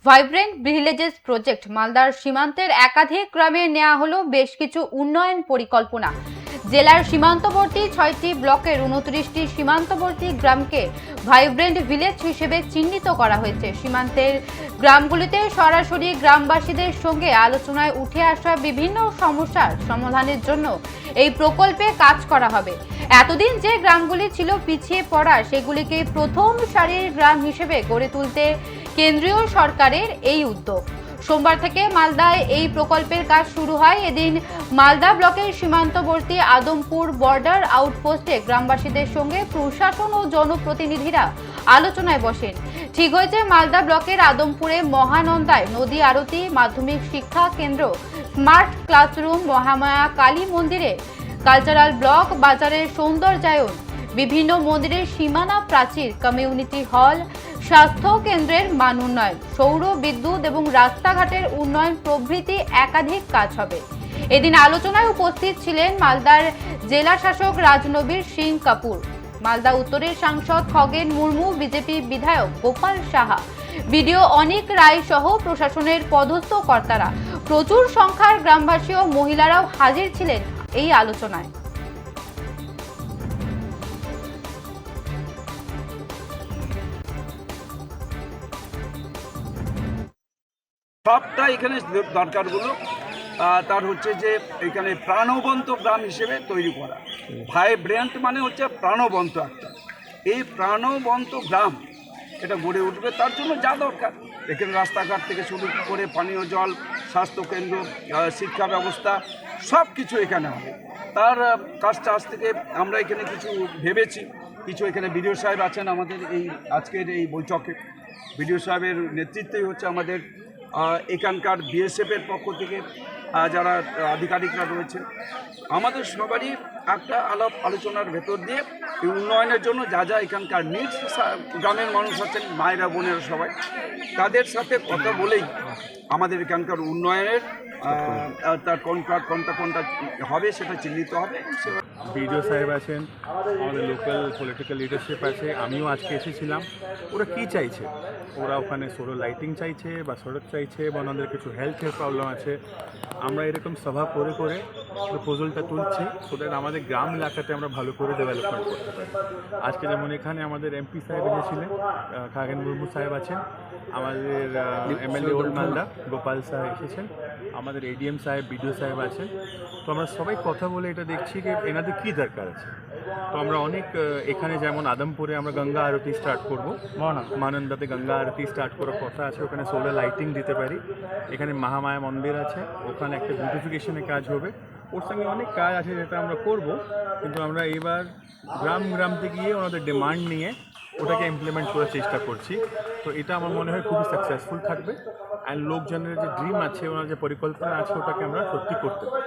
Vibrant villages project মালদার সীমান্তের একাধিক গ্রামে নেওয়া হলো বেশ কিছু উন্নয়ন পরিকল্পনা। জেলার সীমান্তবর্তী 6টি ব্লকের 29টি সীমান্তবর্তী গ্রামকে ভাইব্রেন্ট ভিলেজ হিসেবে চিহ্নিত করা হয়েছে। সীমান্তের গ্রামগুলিতে সরাসরি গ্রামবাসীদের সঙ্গে আলোচনায় উঠে আসা বিভিন্ন সমস্যার সমাধানের জন্য এই প্রকল্পে কাজ করা হবে। এতদিন যে গ্রামগুলি ছিল পিছিয়ে পড়া, সেগুলিকে প্রথম সারির গ্রাম হিসেবে গড়ে তুলতে কেন্দ্রীয় সরকারের এই উদ্যোগ। সোমবার থেকে মালদায় এই প্রকল্পের কাজ শুরু হয়। এদিন মালদা ব্লকের সীমান্তবর্তী আদমপুর বর্ডার আউটপোস্টে গ্রামবাসীদের সঙ্গে প্রশাসন ও জনপ্রতিনিধিরা আলোচনায় বসেন। ঠিক হয়েছে, মালদা ব্লকের আদমপুরে মহানন্দায় নদী আরতি, মাধ্যমিক শিক্ষা কেন্দ্র, স্মার্ট ক্লাসরুম, মহামায়া কালী মন্দিরে কালচারাল ব্লক, বাজারের সৌন্দর্যায়ন, বিভিন্ন মন্দিরের সীমানা প্রাচীর, কমিউনিটি হল, স্বাস্থ্য কেন্দ্রের মান উন্নয়ন, সৌর বিদ্যুৎ এবং রাস্তাঘাটের উন্নয়ন প্রভৃতি একাধিক কাজ হবে। এদিন আলোচনায় উপস্থিত ছিলেন মালদার জেলা শাসক রাজনবীর সিং কাপুর, মালদা উত্তরের সাংসদ খগেন মুর্মু, বিজেপি বিধায়ক গোপাল সাহা, বিডিও অনিক রায় সহ প্রশাসনের পদস্থ কর্তারা। প্রচুর সংখ্যার গ্রামবাসী ও মহিলারাও হাজির ছিলেন এই আলোচনায়। সবটা এখানে দরকারগুলো তার হচ্ছে যে এখানে প্রাণবন্ত গ্রাম হিসেবে তৈরি করা। ভাইব্রেন্ট মানে হচ্ছে প্রাণবন্ত একটা, এই প্রাণবন্ত গ্রাম এটা গড়ে উঠবে। তার জন্য যা দরকার এখানে রাস্তাঘাট থেকে শুরু করে পানীয় জল, স্বাস্থ্যকেন্দ্র, শিক্ষা ব্যবস্থা সব কিছু এখানে হবে। তার কাজটা আজ থেকে আমরা এখানে কিছু ভেবেছি। কিছু এখানে বিডিও সাহেব আছেন আমাদের এই আজকের এই বৈঠকে। বিডিও সাহেবের নেতৃত্বেই হচ্ছে আমাদের এখানকার বিএসএফের পক্ষ থেকে যারা আধিকারিকরা রয়েছে, আমাদের সবারই একটা আলোচনার ভেতর দিয়ে এই উন্নয়নের জন্য যা যা এখানকার নিডস, গ্রামের মানুষ আছেন, মায়েরা বোনেরা সবাই, তাদের সাথে কথা বলেই আমাদের এখানকার উন্নয়নের তার কোনটা হবে সেটা চিহ্নিত হবে। বিডিও সাহেব আছেন, আমাদের লোকাল পলিটিক্যাল লিডারশিপ আছে, আমিও আজকে এসেছিলাম। ওরা কি চাইছে? ওরা ওখানে সোলার লাইটিং চাইছে বা সড়ক চাইছে বা ওনাদের কিছু হেলথের প্রবলেম আছে। আমরা এরকম সভা করে করে প্রপোজালটা তুলছি সো দ্যাট আমাদের গ্রাম এলাকাতে আমরা ভালো করে ডেভেলপমেন্ট করতে পারি। আজকে যেমন এখানে আমাদের এমপি সাহেব এসেছিলেন, খগেন মুর্মু সাহেব আছেন, আমাদের এমএলএ ওল্ড মালদা গোপাল সাহেব এসেছেন, আমাদের এডিএম সাহেব, বিডিও সাহেব আছেন। তো আমরা সবাই কথা বলে এটা দেখছি যে এনাদের কী দরকার আছে। তো আমরা অনেক এখানে যেমন আদমপুরে আমরা গঙ্গা আরতি স্টার্ট করবো, মহানন্দাতে গঙ্গা আরতি স্টার্ট করার কথা আছে, ওখানে সোলার লাইটিং দিতে পারি। এখানে মহামায়া মন্দির আছে, ওখানে একটা বিউটিফিকেশনের কাজ হবে। ওর সঙ্গে অনেক কাজ আছে যেটা আমরা করব, কিন্তু আমরা এবার গ্রামতে গিয়ে ওনাদের ডিমান্ড নিয়ে ওটাকে ইমপ্লিমেন্ট করার চেষ্টা করছি। তো এটা আমার মনে হয় খুবই সাকসেসফুল থাকবে। অ্যান্ড লোকজনের যে ড্রিম আছে, ওনার যে পরিকল্পনা আছে, ওটাকে আমরা সত্যি করতে পারি।